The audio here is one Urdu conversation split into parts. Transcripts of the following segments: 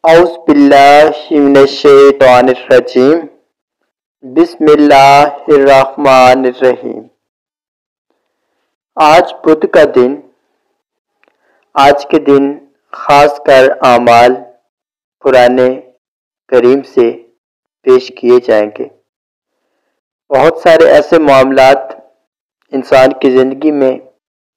اعوذ باللہ من الشیطان الرجیم بسم اللہ الرحمن الرحیم۔ آج بدھ کا دن، آج کے دن خاص کر اعمال قرآن کریم سے پیش کیے جائیں گے۔ بہت سارے ایسے معاملات انسان کی زندگی میں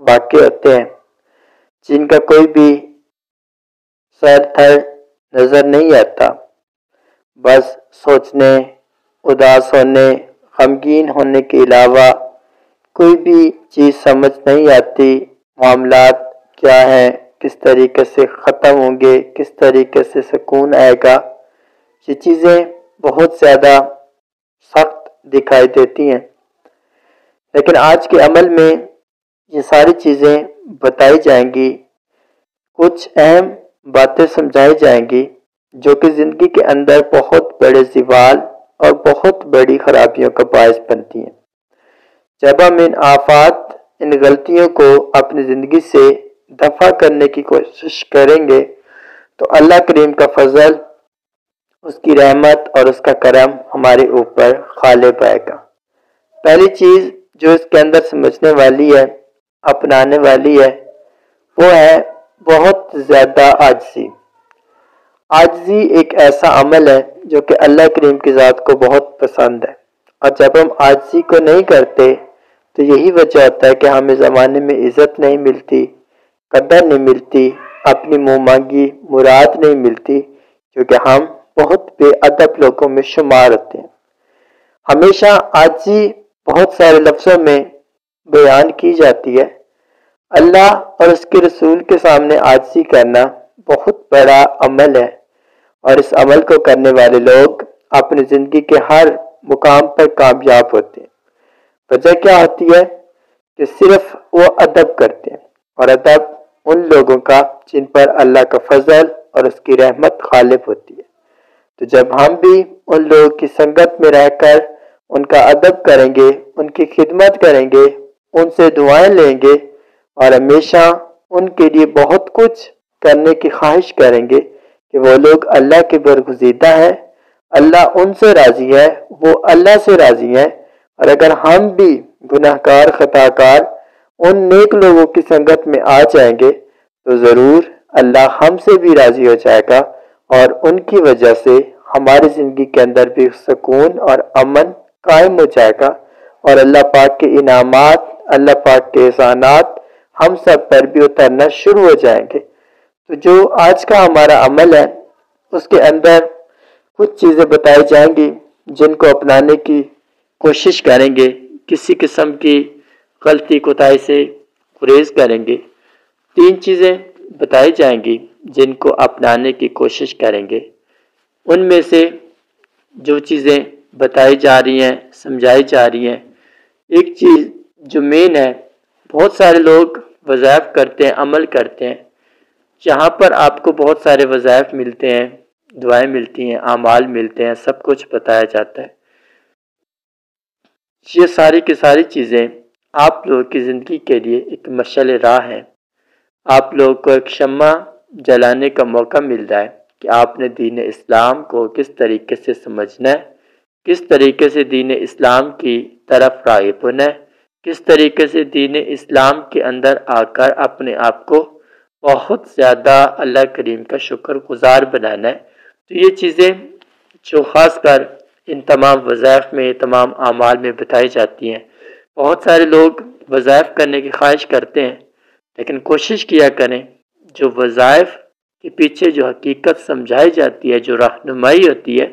واقع ہوتے ہیں جن کا کوئی بھی سر تھر نظر نہیں آتا، بس سوچنے، اداس ہونے، غمگین ہونے کے علاوہ کوئی بھی چیز سمجھ نہیں آتی۔ معاملات کیا ہیں، کس طریقے سے ختم ہوں گے، کس طریقے سے سکون آئے گا، یہ چیزیں بہت زیادہ سخت دکھائی دیتی ہیں، لیکن آج کے عمل میں یہ ساری چیزیں بتائی جائیں گی، کچھ اہم باتیں سمجھائی جائیں گی جو کہ زندگی کے اندر بہت بڑے زوال اور بہت بڑی خرابیوں کا باعث بنتی ہیں۔ جب ہم ان آفات، ان غلطیوں کو اپنی زندگی سے دفع کرنے کی کوشش کریں گے تو اللہ کریم کا فضل، اس کی رحمت اور اس کا کرم ہمارے اوپر غالب آئے گا۔ پہلی چیز جو اس کے اندر سمجھنے والی ہے، اپنانے والی ہے، وہ ہے بہت زیادہ عاجزی۔ عاجزی ایک ایسا عمل ہے جو کہ اللہ کریم کی ذات کو بہت پسند ہے، اور جب ہم عاجزی کو نہیں کرتے تو یہی وجہ ہوتا ہے کہ ہمیں زمانے میں عزت نہیں ملتی، قدر نہیں ملتی، اپنی منہ مانگی مراد نہیں ملتی، کیونکہ ہم بہت بے ادب لوگوں میں شمار ہوتے ہیں۔ ہمیشہ عاجزی بہت سارے لفظوں میں بیان کی جاتی ہے۔ اللہ اور اس کے رسول کے سامنے عاجزی کرنا بہت بڑا عمل ہے، اور اس عمل کو کرنے والے لوگ اپنی زندگی کے ہر مقام پر کامیاب ہوتے ہیں۔ وجہ کیا ہوتی ہے کہ صرف وہ ادب کرتے ہیں، اور ادب ان لوگوں کا جن پر اللہ کا فضل اور اس کی رحمت غالب ہوتی ہے۔ تو جب ہم بھی ان لوگوں کی سنگت میں رہ کر ان کا ادب کریں گے، ان کی خدمت کریں گے، ان سے دعائیں لیں گے اور ہمیشہ ان کے لیے بہت کچھ کرنے کی خواہش کریں گے کہ وہ لوگ اللہ کے برگزیدہ ہیں، اللہ ان سے راضی ہے، وہ اللہ سے راضی ہیں، اور اگر ہم بھی گناہ گار، خطا کار ان نیک لوگوں کی سنگت میں آ جائیں گے تو ضرور اللہ ہم سے بھی راضی ہو جائے گا، اور ان کی وجہ سے ہماری زندگی کے اندر بھی سکون اور امن قائم ہو جائے گا، اور اللہ پاک کے انعامات، اللہ پاک کے احسانات ہم سب پر بھی اترنا شروع ہو جائیں گے۔ تو جو آج کا ہمارا عمل ہے اس کے اندر کچھ چیزیں بتائی جائیں گی جن کو اپنانے کی کوشش کریں گے، کسی قسم کی غلطی کوتاہی سے گریز کریں گے۔ 3 چیزیں بتائی جائیں گی جن کو اپنانے کی کوشش کریں گے۔ ان میں سے جو چیزیں بتائی جا رہی ہیں، سمجھائی جا رہی ہیں، ایک چیز جو مین ہے، بہت سارے لوگ وظائف کرتے ہیں، عمل کرتے ہیں، جہاں پر آپ کو بہت سارے وظائف ملتے ہیں، دعائیں ملتی ہیں، اعمال ملتے ہیں، سب کچھ بتایا جاتا ہے۔ یہ ساری کی ساری چیزیں آپ لوگوں کی زندگی کے لیے ایک مشعل راہ ہے۔ آپ لوگوں کو ایک شمع جلانے کا موقع مل رہا ہے کہ آپ نے دین اسلام کو کس طریقے سے سمجھنا ہے، کس طریقے سے دین اسلام کی طرف راغب ہونا ہے، کس طریقے سے دین اسلام کے اندر آ کر اپنے آپ کو بہت زیادہ اللہ کریم کا شکر گزار بنانا ہے۔ تو یہ چیزیں جو خاص کر ان تمام وظائف میں، تمام اعمال میں بتائی جاتی ہیں۔ بہت سارے لوگ وظائف کرنے کی خواہش کرتے ہیں، لیکن کوشش کیا کریں جو وظائف کے پیچھے جو حقیقت سمجھائی جاتی ہے، جو رہنمائی ہوتی ہے،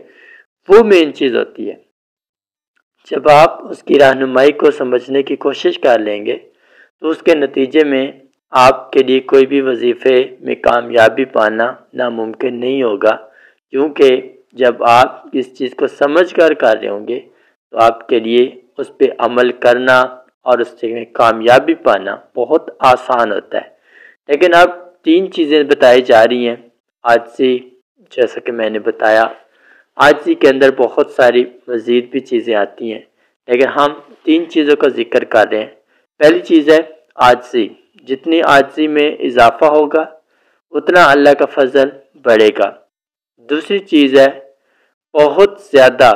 وہ مین چیز ہوتی ہے۔ جب آپ اس کی رہنمائی کو سمجھنے کی کوشش کر لیں گے تو اس کے نتیجے میں آپ کے لیے کوئی بھی وظیفے میں کامیابی پانا ناممکن نہیں ہوگا، کیونکہ جب آپ اس چیز کو سمجھ کر رہے ہوں گے تو آپ کے لیے اس پہ عمل کرنا اور اس سے کامیابی پانا بہت آسان ہوتا ہے۔ لیکن اب 3 چیزیں بتائی جا رہی ہیں۔ عاجزی، جیسا کہ میں نے بتایا، عاجزی کے اندر بہت ساری مزید بھی چیزیں آتی ہیں، لیکن ہم 3 چیزوں کا ذکر کر رہے ہیں۔ پہلی چیز ہے عاجزی۔ جتنی عاجزی میں اضافہ ہوگا اتنا اللہ کا فضل بڑھے گا۔ دوسری چیز ہے بہت زیادہ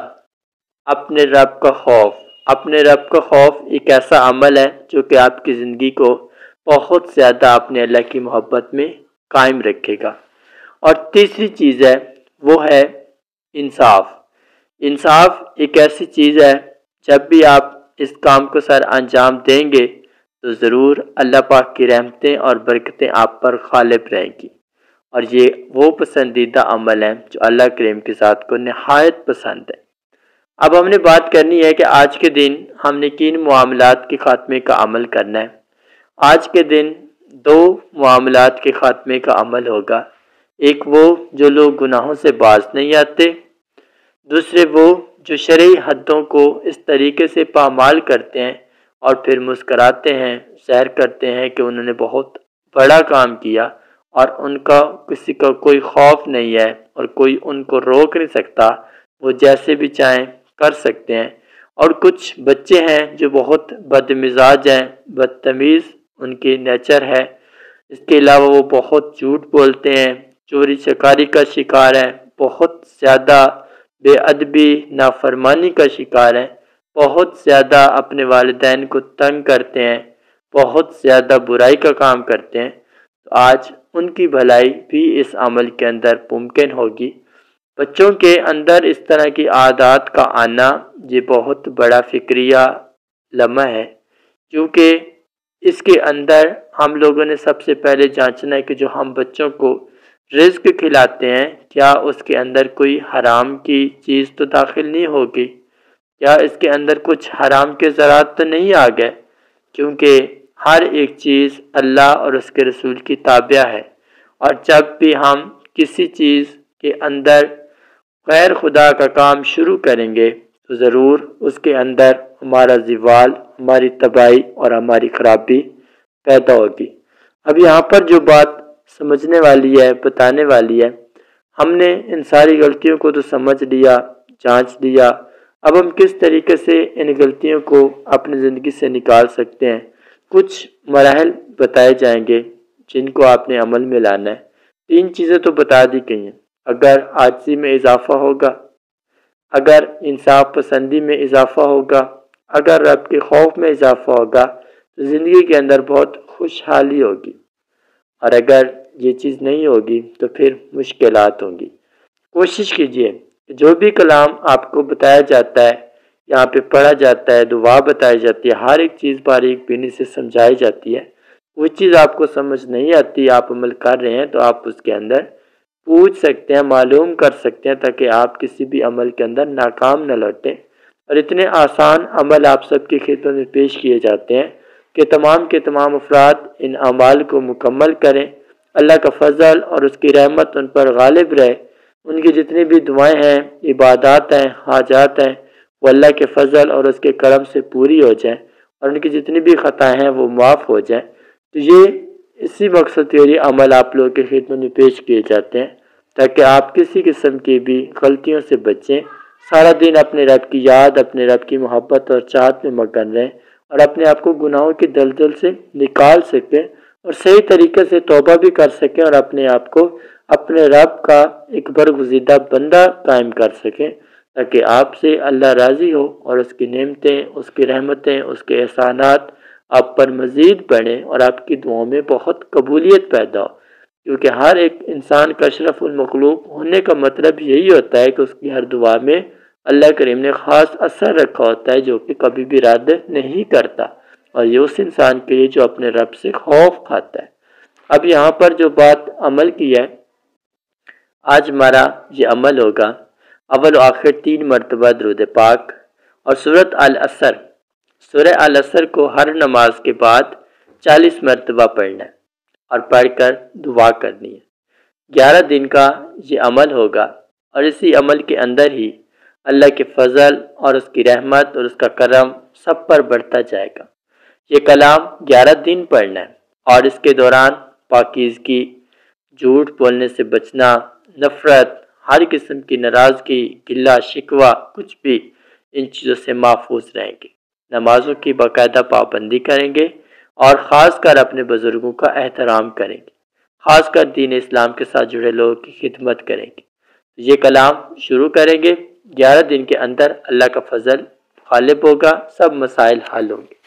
اپنے رب کا خوف۔ اپنے رب کا خوف ایک ایسا عمل ہے جو کہ آپ کی زندگی کو بہت زیادہ اپنے اللہ کی محبت میں قائم رکھے گا۔ اور تیسری چیز ہے وہ ہے انصاف۔ انصاف ایک ایسی چیز ہے جب بھی آپ اس کام کو سر انجام دیں گے تو ضرور اللہ پاک کی رحمتیں اور برکتیں آپ پر غالب رہیں گی، اور یہ وہ پسندیدہ عمل ہے جو اللہ کریم کی ذات کو نہایت پسند ہے۔ اب ہم نے بات کرنی ہے کہ آج کے دن ہم نے کن معاملات کے خاتمے کا عمل کرنا ہے۔ آج کے دن دو معاملات کے خاتمے کا عمل ہوگا۔ ایک وہ جو لوگ گناہوں سے باز نہیں آتے، دوسرے وہ جو شرعی حدوں کو اس طریقے سے پامال کرتے ہیں اور پھر مسکراتے ہیں، ظاہر کرتے ہیں کہ انہوں نے بہت بڑا کام کیا اور ان کا کسی کا کوئی خوف نہیں ہے اور کوئی ان کو روک نہیں سکتا، وہ جیسے بھی چاہیں کر سکتے ہیں۔ اور کچھ بچے ہیں جو بہت بد مزاج ہیں، بدتمیز ان کی نیچر ہے، اس کے علاوہ وہ بہت جھوٹ بولتے ہیں، چوری چکاری کا شکار ہیں، بہت زیادہ بے ادبی نافرمانی کا شکار ہیں، بہت زیادہ اپنے والدین کو تنگ کرتے ہیں، بہت زیادہ برائی کا کام کرتے ہیں۔ تو آج ان کی بھلائی بھی اس عمل کے اندر ممکن ہوگی۔ بچوں کے اندر اس طرح کی عادات کا آنا یہ بہت بڑا فکریہ لمحہ ہے، کیونکہ اس کے اندر ہم لوگوں نے سب سے پہلے جانچنا ہے کہ جو ہم بچوں کو رزق کھلاتے ہیں کیا اس کے اندر کوئی حرام کی چیز تو داخل نہیں ہوگی، کیا اس کے اندر کچھ حرام کے ذرات تو نہیں آ گئے، کیونکہ ہر ایک چیز اللہ اور اس کے رسول کی تابع ہے۔ اور جب بھی ہم کسی چیز کے اندر غیر خدا کا کام شروع کریں گے تو ضرور اس کے اندر ہمارا زوال، ہماری تباہی اور ہماری خرابی پیدا ہوگی۔ اب یہاں پر جو بات سمجھنے والی ہے، بتانے والی ہے، ہم نے ان ساری غلطیوں کو تو سمجھ لیا، جانچ لیا، اب ہم کس طریقے سے ان غلطیوں کو اپنی زندگی سے نکال سکتے ہیں۔ کچھ مراحل بتائے جائیں گے جن کو آپ نے عمل میں لانا ہے۔ 3 چیزیں تو بتا دی گئی ہیں۔ اگر عاجزی میں اضافہ ہوگا، اگر انصاف پسندی میں اضافہ ہوگا، اگر رب کے خوف میں اضافہ ہوگا تو زندگی کے اندر بہت خوشحالی ہوگی، اور اگر یہ چیز نہیں ہوگی تو پھر مشکلات ہوں گی۔ کوشش کیجئے کہ جو بھی کلام آپ کو بتایا جاتا ہے، یہاں پہ پڑھا جاتا ہے، دعا بتائی جاتی ہے، ہر ایک چیز باریک بینی سے سمجھائی جاتی ہے، وہ چیز آپ کو سمجھ نہیں آتی، آپ عمل کر رہے ہیں تو آپ اس کے اندر پوچھ سکتے ہیں، معلوم کر سکتے ہیں، تاکہ آپ کسی بھی عمل کے اندر ناکام نہ لوٹیں۔ اور اتنے آسان عمل آپ سب کی خدمت میں پیش کیے جاتے ہیں کہ تمام کے تمام افراد ان اعمال کو مکمل کریں، اللہ کا فضل اور اس کی رحمت ان پر غالب رہے، ان کی جتنی بھی دعائیں ہیں، عبادات ہیں، حاجات ہیں، وہ اللہ کے فضل اور اس کے کرم سے پوری ہو جائیں، اور ان کی جتنی بھی خطائیں ہیں وہ معاف ہو جائیں۔ تو یہ اسی مقصد کے لیے عمل آپ لوگوں کی خدمت میں پیش کیے جاتے ہیں، تاکہ آپ کسی قسم کی بھی غلطیوں سے بچیں، سارا دن اپنے رب کی یاد، اپنے رب کی محبت اور چاہت میں مگن رہیں، اور اپنے آپ کو گناہوں کی دلدل سے نکال سکیں، اور صحیح طریقے سے توبہ بھی کر سکیں، اور اپنے آپ کو اپنے رب کا ایک برگزیدہ بندہ قائم کر سکیں، تاکہ آپ سے اللہ راضی ہو اور اس کی نعمتیں، اس کی رحمتیں، اس کے احسانات آپ پر مزید بڑھیں، اور آپ کی دعاؤں میں بہت قبولیت پیدا ہو، کیونکہ ہر ایک انسان کا اشرف المخلوق ہونے کا مطلب یہی ہوتا ہے کہ اس کی ہر دعا میں اللہ کریم نے خاص اثر رکھا ہوتا ہے جو کہ کبھی بھی رد نہیں کرتا، اور یہ اس انسان کے لیے جو اپنے رب سے خوف کھاتا ہے۔ اب یہاں پر جو بات عمل کی ہے، آج ہمارا یہ عمل ہوگا اول و آخر 3 مرتبہ درود پاک اور سورۃ العصر۔ سورہ العصر کو ہر نماز کے بعد 40 مرتبہ پڑھنا ہے اور پڑھ کر دعا کرنی ہے۔ 11 دن کا یہ عمل ہوگا، اور اسی عمل کے اندر ہی اللہ کے فضل اور اس کی رحمت اور اس کا کرم سب پر بڑھتا جائے گا۔ یہ کلام 11 دن پڑھنا ہے، اور اس کے دوران پاکیزگی، جھوٹ بولنے سے بچنا، نفرت، ہر قسم کی ناراضگی، گلہ شکوہ، کچھ بھی ان چیزوں سے محفوظ رہیں گے۔ نمازوں کی باقاعدہ پابندی کریں گے، اور خاص کر اپنے بزرگوں کا احترام کریں گے، خاص کر دین اسلام کے ساتھ جڑے لوگوں کی خدمت کریں گے۔ یہ کلام شروع کریں گے، 11 دن کے اندر اللہ کا فضل غالب ہوگا، سب مسائل حل ہوں گے۔